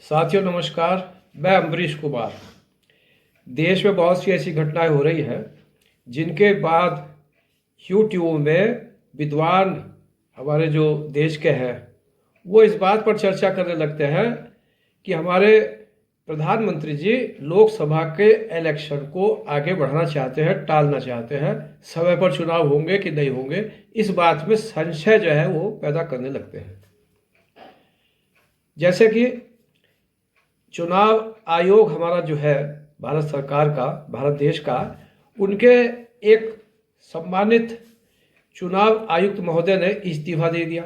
साथियों नमस्कार। मैं अम्बरीश कुमार। देश में बहुत सी ऐसी घटनाएं हो रही हैं जिनके बाद यूट्यूब में विद्वान हमारे जो देश के हैं वो इस बात पर चर्चा करने लगते हैं कि हमारे प्रधानमंत्री जी लोकसभा के इलेक्शन को आगे बढ़ाना चाहते हैं, टालना चाहते हैं। समय पर चुनाव होंगे कि नहीं होंगे, इस बात में संशय जो है वो पैदा करने लगते हैं। जैसे कि चुनाव आयोग हमारा जो है भारत सरकार का, भारत देश का, उनके एक सम्मानित चुनाव आयुक्त महोदय ने इस्तीफा दे दिया।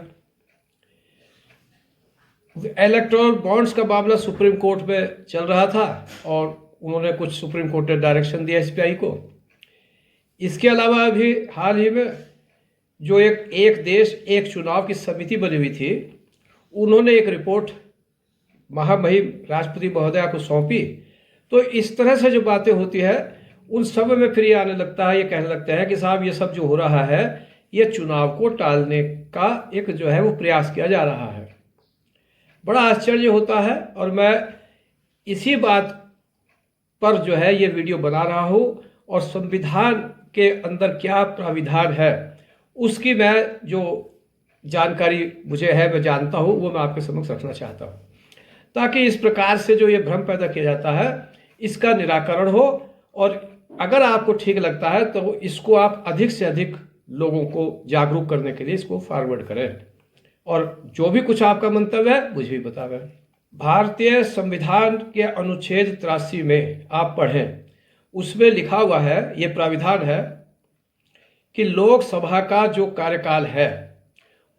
इलेक्टोरल बॉन्ड्स का मामला सुप्रीम कोर्ट में चल रहा था और उन्होंने कुछ सुप्रीम कोर्ट ने डायरेक्शन दिया एसबीआई को। इसके अलावा अभी हाल ही में जो एक देश एक चुनाव की समिति बनी हुई थी, उन्होंने एक रिपोर्ट महामहिम राष्ट्रपति महोदया को सौंपी। तो इस तरह से जो बातें होती है उन सब में फिर ये आने लगता है, ये कहने लगते हैं कि साहब ये सब जो हो रहा है ये चुनाव को टालने का एक जो है वो प्रयास किया जा रहा है। बड़ा आश्चर्य होता है और मैं इसी बात पर जो है ये वीडियो बना रहा हूँ और संविधान के अंदर क्या प्राविधान है उसकी मैं जो जानकारी मुझे है, मैं जानता हूँ, वो मैं आपके समक्ष रखना चाहता हूँ, ताकि इस प्रकार से जो ये भ्रम पैदा किया जाता है इसका निराकरण हो। और अगर आपको ठीक लगता है तो इसको आप अधिक से अधिक लोगों को जागरूक करने के लिए इसको फॉरवर्ड करें और जो भी कुछ आपका मंतव्य है मुझे भी बतावें। भारतीय संविधान के अनुच्छेद 83 में आप पढ़ें, उसमें लिखा हुआ है, ये प्राविधान है कि लोकसभा का जो कार्यकाल है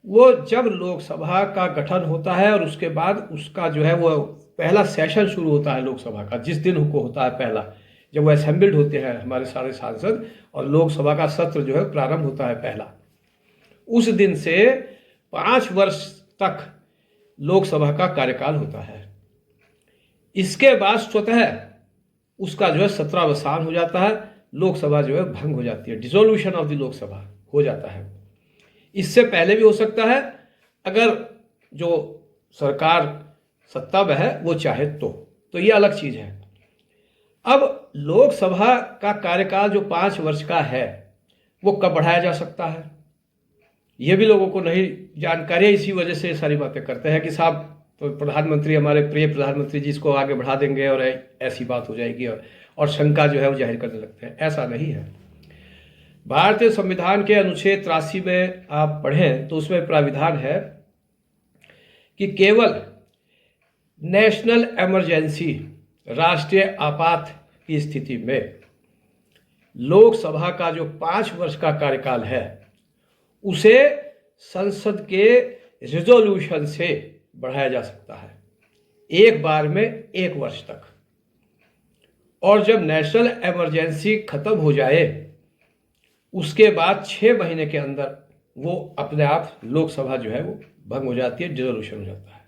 वो जब लोकसभा का गठन होता है और उसके बाद उसका जो है वो पहला सेशन शुरू होता है लोकसभा का, जिस दिन को होता है पहला, जब वो असेंबल्ड होते हैं हमारे सारे सांसद और लोकसभा का सत्र जो है प्रारंभ होता है पहला, उस दिन से 5 वर्ष तक लोकसभा का कार्यकाल होता है। इसके बाद स्वतः उसका जो है सत्रावसान हो जाता है, लोकसभा जो है भंग हो जाती है, डिसोल्यूशन ऑफ द लोकसभा हो जाता है। इससे पहले भी हो सकता है अगर जो सरकार सत्ता में है वो चाहे तो ये अलग चीज है। अब लोकसभा का कार्यकाल जो 5 वर्ष का है वो कब बढ़ाया जा सकता है, ये भी लोगों को नहीं जानकारी है। इसी वजह से सारी बातें करते हैं कि साहब तो प्रधानमंत्री, हमारे प्रिय प्रधानमंत्री जी इसको आगे बढ़ा देंगे और ऐसी बात हो जाएगी और शंका जो है वो जाहिर करने लगते हैं। ऐसा नहीं है। भारतीय संविधान के अनुच्छेद 83 में आप पढ़ें तो उसमें प्राविधान है कि केवल नेशनल इमरजेंसी, राष्ट्रीय आपात की स्थिति में लोकसभा का जो 5 वर्ष का कार्यकाल है उसे संसद के रिजोल्यूशन से बढ़ाया जा सकता है, एक बार में 1 वर्ष तक। और जब नेशनल इमरजेंसी खत्म हो जाए उसके बाद 6 महीने के अंदर वो अपने आप लोकसभा जो है वो भंग हो जाती है, डिसोल्यूशन हो जाता है।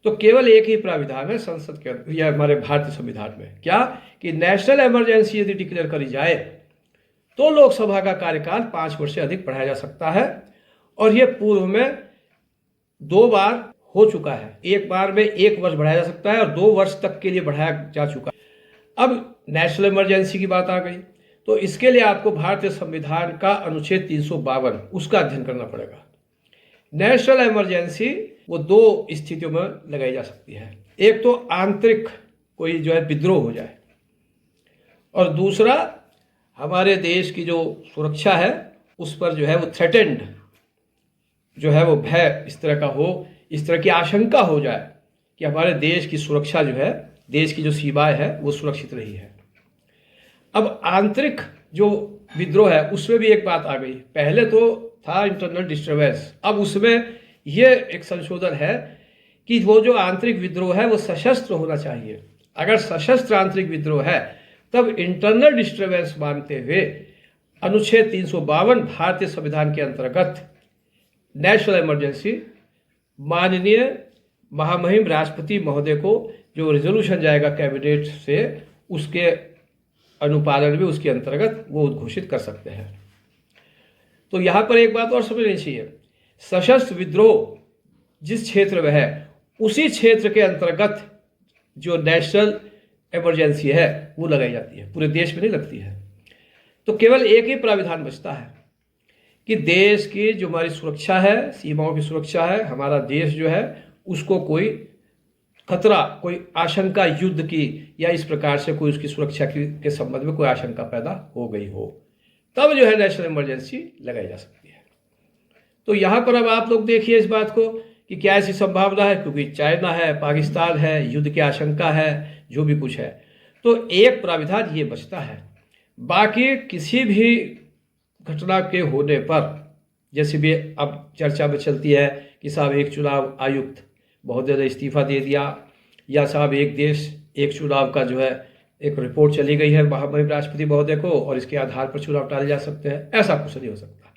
तो केवल एक ही प्राविधान है संसद के या हमारे भारतीय संविधान में, क्या कि नेशनल इमरजेंसी यदि डिक्लेयर करी जाए तो लोकसभा का कार्यकाल 5 वर्ष से अधिक बढ़ाया जा सकता है। और ये पूर्व में 2 बार हो चुका है, एक बार में 1 वर्ष बढ़ाया जा सकता है और 2 वर्ष तक के लिए बढ़ाया जा चुका है। अब नेशनल इमरजेंसी की बात आ गई तो इसके लिए आपको भारतीय संविधान का अनुच्छेद 352 उसका अध्ययन करना पड़ेगा। नेशनल इमरजेंसी वो 2 स्थितियों में लगाई जा सकती है, एक तो आंतरिक कोई जो है विद्रोह हो जाए और दूसरा हमारे देश की जो सुरक्षा है उस पर जो है वो थ्रेटेंड जो है वो भय इस तरह का हो, इस तरह की आशंका हो जाए कि हमारे देश की सुरक्षा जो है, देश की जो सीमाएं है वो सुरक्षित रही है। अब आंतरिक जो विद्रोह है उसमें भी एक बात आ गई, पहले तो था इंटरनल डिस्टर्बेंस, अब उसमें यह एक संशोधन है कि वो जो आंतरिक विद्रोह है वो सशस्त्र होना चाहिए। अगर सशस्त्र आंतरिक विद्रोह है तब इंटरनल डिस्टर्बेंस मानते हुए अनुच्छेद 352 भारतीय संविधान के अंतर्गत नेशनल इमरजेंसी माननीय महामहिम राष्ट्रपति महोदय को जो रिजोल्यूशन जाएगा कैबिनेट से, उसके अनुपालन में उसके अंतर्गत वो उद्घोषित कर सकते हैं। तो यहाँ पर एक बात और समझनी चाहिए, सशस्त्र विद्रोह जिस क्षेत्र में है उसी क्षेत्र के अंतर्गत जो नेशनल इमरजेंसी है वो लगाई जाती है, पूरे देश में नहीं लगती है। तो केवल एक ही प्राविधान बचता है कि देश की जो हमारी सुरक्षा है, सीमाओं की सुरक्षा है, हमारा देश जो है उसको कोई खतरा, कोई आशंका युद्ध की या इस प्रकार से कोई उसकी सुरक्षा के संबंध में कोई आशंका पैदा हो गई हो, तब जो है नेशनल इमरजेंसी लगाई जा सकती है। तो यहाँ पर अब आप लोग देखिए इस बात को कि क्या ऐसी संभावना है, क्योंकि चाइना है, पाकिस्तान है, युद्ध की आशंका है, जो भी कुछ है, तो एक प्राविधान ये बचता है। बाकी किसी भी घटना के होने पर, जैसे भी अब चर्चा में चलती है कि साहब एक चुनाव आयुक्त महोदय ने इस्तीफा दे दिया, या साहब एक देश एक चुनाव का जो है एक रिपोर्ट चली गई है महामहिम राष्ट्रपति महोदय को और इसके आधार पर चुनाव टाले जा सकते हैं, ऐसा कुछ नहीं हो सकता।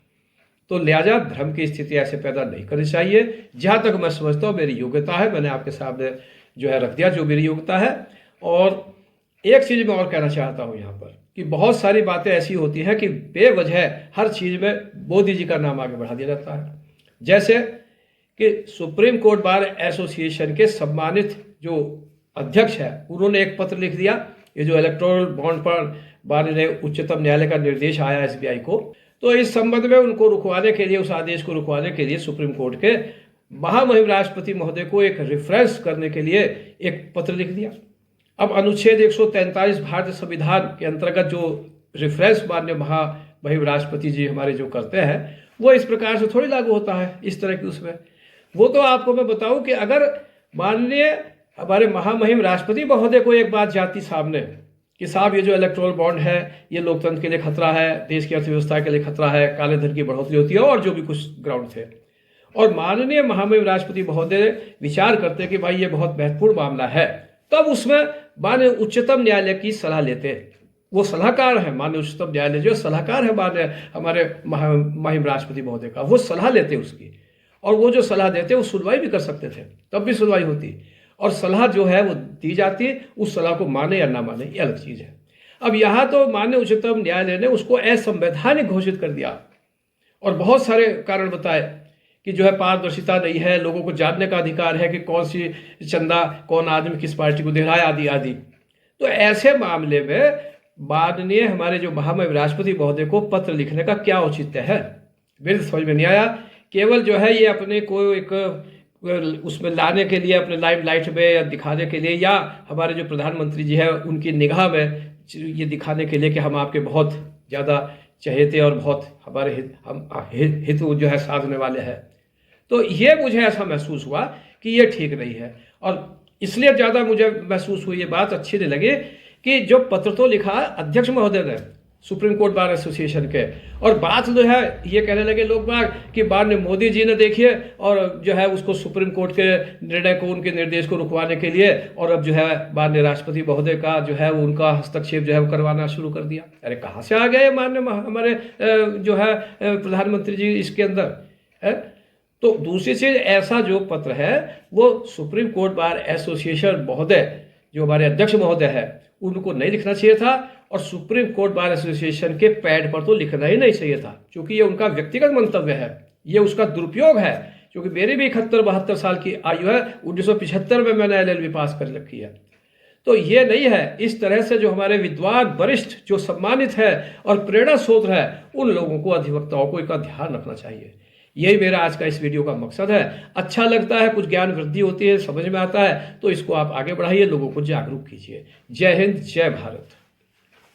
तो लिहाजा धर्म की स्थिति ऐसे पैदा नहीं करनी चाहिए। जहाँ तक मैं समझता हूँ मेरी योग्यता है, मैंने आपके सामने जो है रख दिया जो मेरी योग्यता है। और एक चीज़ मैं और कहना चाहता हूँ यहाँ पर कि बहुत सारी बातें ऐसी होती हैं कि बेवजह हर चीज़ में मोदी जी का नाम आगे बढ़ा दिया जाता है। जैसे कि सुप्रीम कोर्ट बार एसोसिएशन के सम्मानित जो अध्यक्ष है उन्होंने एक पत्र लिख दिया, ये जो इलेक्टोरल बॉन्ड पर माननीय उच्चतम न्यायालय का निर्देश आया एसबीआई को, तो इस संबंध में उनको रुकवाने के लिए, उस आदेश को रुकवाने के लिए सुप्रीम कोर्ट के महामहिम राष्ट्रपति महोदय को एक रेफरेंस करने के लिए एक पत्र लिख दिया। अब अनुच्छेद 143 भारतीय संविधान के अंतर्गत जो रेफरेंस माननीय महामहिम राष्ट्रपति जी हमारे जो करते हैं वो इस प्रकार से थोड़ी लागू होता है इस तरह की उसमें। वो तो आपको मैं बताऊं कि अगर माननीय हमारे महामहिम राष्ट्रपति महोदय को एक बात जाती सामने कि साहब ये जो इलेक्टोरल बॉन्ड है ये लोकतंत्र के लिए खतरा है, देश की अर्थव्यवस्था के लिए खतरा है, काले धन की बढ़ोतरी होती है और जो भी कुछ ग्राउंड थे, और माननीय महामहिम राष्ट्रपति महोदय विचार करते कि भाई ये बहुत महत्वपूर्ण मामला है, तब उसमें माननीय उच्चतम न्यायालय की सलाह लेते। वो सलाहकार है, माननीय उच्चतम न्यायालय जो सलाहकार है माननीय हमारे महामहिम राष्ट्रपति महोदय का, वो सलाह लेते उसकी, और वो जो सलाह देते वो सुनवाई भी कर सकते थे, तब भी सुनवाई होती और सलाह जो है वो दी जाती। उस सलाह को माने या ना माने ये अलग चीज़ है। अब यहाँ तो माननीय उच्चतम न्यायालय ने उसको असंवैधानिक घोषित कर दिया और बहुत सारे कारण बताए कि जो है पारदर्शिता नहीं है, लोगों को जानने का अधिकार है कि कौन सी चंदा कौन आदमी किस पार्टी को दे रहा है, आदि आदि। तो ऐसे मामले में माननीय हमारे जो महामहिम राष्ट्रपति महोदय को पत्र लिखने का क्या औचित्य है, मेरे समझ में नहीं आया। केवल जो है ये अपने को एक उसमें लाने के लिए, अपने लाइमलाइट में या दिखाने के लिए, या हमारे जो प्रधानमंत्री जी है उनकी निगाह में ये दिखाने के लिए कि हम आपके बहुत ज़्यादा चहेते और बहुत हमारे हित जो है साधने वाले हैं। तो ये मुझे ऐसा महसूस हुआ कि ये ठीक नहीं है, और इसलिए ज़्यादा मुझे महसूस हुई, ये बात अच्छी नहीं लगी कि जो पत्र तो लिखा अध्यक्ष महोदय ने सुप्रीम कोर्ट बार एसोसिएशन के, और बात जो है ये कहने लगे लोग बाग कि माननीय मोदी जी ने देखिए और जो है उसको सुप्रीम कोर्ट के निर्णय को, उनके निर्देश को रुकवाने के लिए, और अब जो है माननीय राष्ट्रपति महोदय का जो है उनका हस्तक्षेप जो है वो करवाना शुरू कर दिया। अरे कहाँ से आ गए माननीय हमारे जो है प्रधानमंत्री जी इसके अंदर है। तो दूसरी चीज़, ऐसा जो पत्र है वो सुप्रीम कोर्ट बार एसोसिएशन महोदय जो हमारे अध्यक्ष महोदय है उनको नहीं लिखना चाहिए था, और सुप्रीम कोर्ट बार एसोसिएशन के पैड पर तो लिखना ही नहीं चाहिए था, क्योंकि ये उनका व्यक्तिगत मंतव्य है, ये उसका दुरुपयोग है। क्योंकि मेरी भी 71-72 साल की आयु है, 1975 में मैंने LLB पास कर रखी है। तो ये नहीं है, इस तरह से जो हमारे विद्वान वरिष्ठ जो सम्मानित है और प्रेरणा स्रोत है उन लोगों को, अधिवक्ताओं को इसका ध्यान रखना चाहिए। यही मेरा आज का इस वीडियो का मकसद है। अच्छा लगता है, कुछ ज्ञान वृद्धि होती है, समझ में आता है, तो इसको आप आगे बढ़ाइए, लोगों को जागरूक कीजिए। जय हिंद, जय भारत।